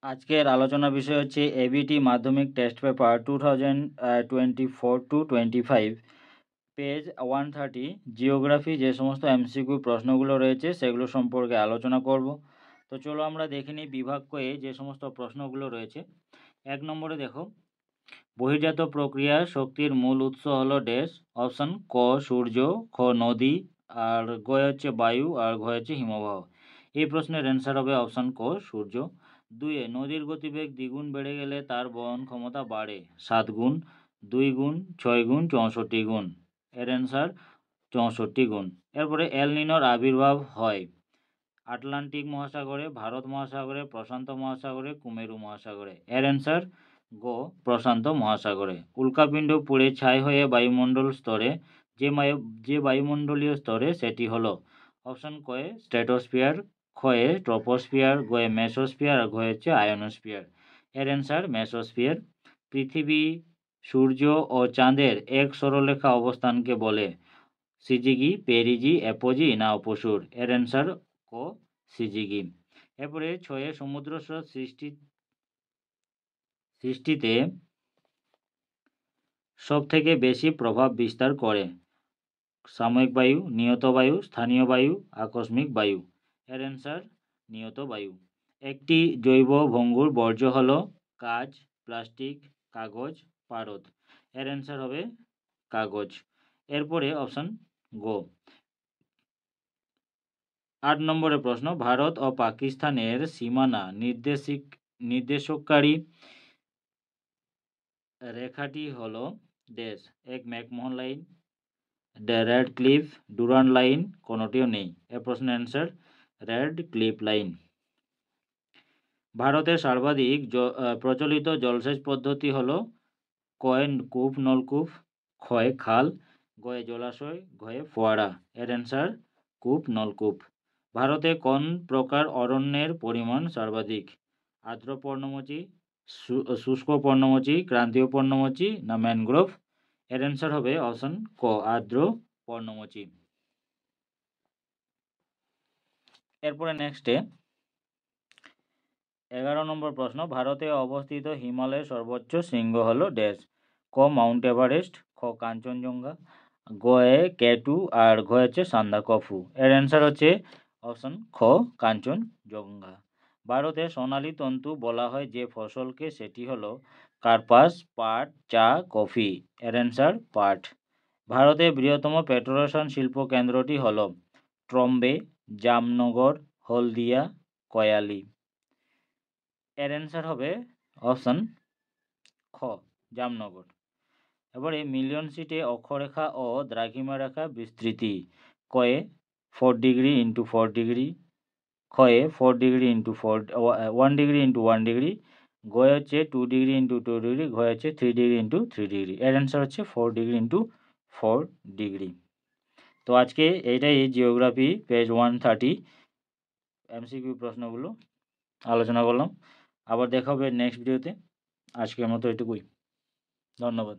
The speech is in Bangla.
আজকের আলোচনা বিষয় হচ্ছে এবিটি মাধ্যমিক টেস্ট পেপার 2024-25 পেজ 130 জিওগ্রাফি যে সমস্ত এমসিকিউ প্রশ্নগুলো রয়েছে সেগুলো সম্পর্কে আলোচনা করব। তো চলো আমরা দেখে নিই বিভাগ কয়ে যে সমস্ত প্রশ্নগুলো রয়েছে। 1 নম্বরে দেখো, বহির্জাত প্রক্রিয়া শক্তির মূল উৎস হলো ড্যাশ। অপশন ক সূর্য, খ নদী, আর গ হচ্ছে বায়ু, আর ঘ হচ্ছে হিমবাহ। এই প্রশ্নের অ্যান্সার হবে অপশন ক সূর্য। 2 নদীর গতিবেগ দ্বিগুণ বেড়ে গেলে তার বহন ক্ষমতা বাড়ে 7 গুণ, 2 গুণ, 6 গুণ, 64 গুণ। এর অ্যান্সার 64 গুণ। এরপরে এল নিনোর আবির্ভাব হয় আটলান্টিক মহাসাগরে, ভারত মহাসাগরে, প্রশান্ত মহাসাগরে, কুমেরু মহাসাগরে। এর অ্যান্সার গ প্রশান্ত মহাসাগরে। উল্কাপিণ্ড পুড়ে ছাই হয়ে বায়ুমণ্ডল স্তরে যে বায়ুমণ্ডলীয় স্তরে সেটি হলো অপশন কয়ে স্ট্র্যাটোস্ফিয়ার, খয়ে ট্রপোস্ফিয়ার, গয়ে মেসোস্ফিয়ার, আর ঘয়ে হচ্ছে আয়োনোস্ফিয়ার। এর অ্যান্সার মেসোস্ফিয়ার। পৃথিবী, সূর্য ও চাঁদের এক সরলরেখা অবস্থানকে বলে সিজিগি, পেরিজি, অ্যাপোজি না অপসুর। এর অ্যান্সার ক সিজিগি। এরপরে 6 সমুদ্র স্রোত সৃষ্টিতে সব থেকে বেশি প্রভাব বিস্তার করে সাময়িক বায়ু, নিয়ত বায়ু, স্থানীয় বায়ু, আকস্মিক বায়ু। এর অ্যান্সার নিয়ত বায়ু। একটি জৈব ভঙ্গুর বর্জ্য হল কাঁচ, প্লাস্টিক, কাগজ, পারদ। এর অ্যান্সার হবে কাগজ। এরপরে অপশন গো। 8 নম্বরের প্রশ্ন, ভারত ও পাকিস্তানের সীমানা নির্দেশককারী রেখাটি হল ড্যাশ। এক McMahon line, Radcliffe, Durand line, কোনোটিও নেই। এর প্রশ্নের অ্যান্সার রেড ক্লিফ লাইন। ভারতের সর্বাধিক প্রচলিত জলসেচ পদ্ধতি হল কয়ে কূপ নলকূপ, খয়ে খাল, গয়ে জলাশয়, ঘয়ে ফোয়ারা। এর অ্যান্সার কূপ নলকূপ। ভারতে কোন প্রকার অরণ্যের পরিমাণ সর্বাধিক? আর্দ্র পর্ণমোচী, শুষ্ক পর্ণমোচী, ক্রান্তীয় পর্ণমোচী না ম্যানগ্রোভ? এর অ্যান্সার হবে অপশন ক আর্দ্র পর্ণমোচী। এরপরে নেক্সটে 11 নম্বর প্রশ্ন, ভারতে অবস্থিত হিমালয়ের সর্বোচ্চ শৃঙ্গ হল ড্যাশ। ক মাউন্ট এভারেস্ট, খ কাঞ্চনজঙ্ঘা, গয়ে কেটু, আর ঘ হচ্ছে সান্দাকফু। এর অ্যান্সার হচ্ছে অপশন খ কাঞ্চনজঙ্ঘা। ভারতে সোনালী তন্তু বলা হয় যে ফসলকে সেটি হলো কার্পাস, পাট, চা, কফি। এর অ্যান্সার পাট। ভারতের বৃহত্তম পেট্রোরসায়ন শিল্প কেন্দ্রটি হল ট্রম্বে, জামনগর, হলদিয়া, কয়ালি। এর অ্যান্সার হবে অপশন খ জামনগর। এবারে মিলিয়ন সিটে অক্ষরেখা ও দ্রাঘিমা রেখা বিস্তৃতি কয়ে 4 ডিগ্রি ইন্টু 4 ডিগ্রি, খয়ে 4 degree into 1 degree into 1 degree, গয়ে হচ্ছে 2 ডিগ্রি ইন্টু 2 ডিগ্রি, ঘয়ে হচ্ছে 3 ডিগ্রি ইন্টু 3 ডিগ্রি। এর অ্যান্সার হচ্ছে 4 ডিগ্রি ইন্টু 4 ডিগ্রি। তো আজকে এইটাই জিওগ্রাফি পেজ 130 এমসিকিউ প্রশ্নগুলো আলোচনা করলাম। আবার দেখা হবে নেক্সট ভিডিওতে। আজকের মতো এটুকুই। ধন্যবাদ।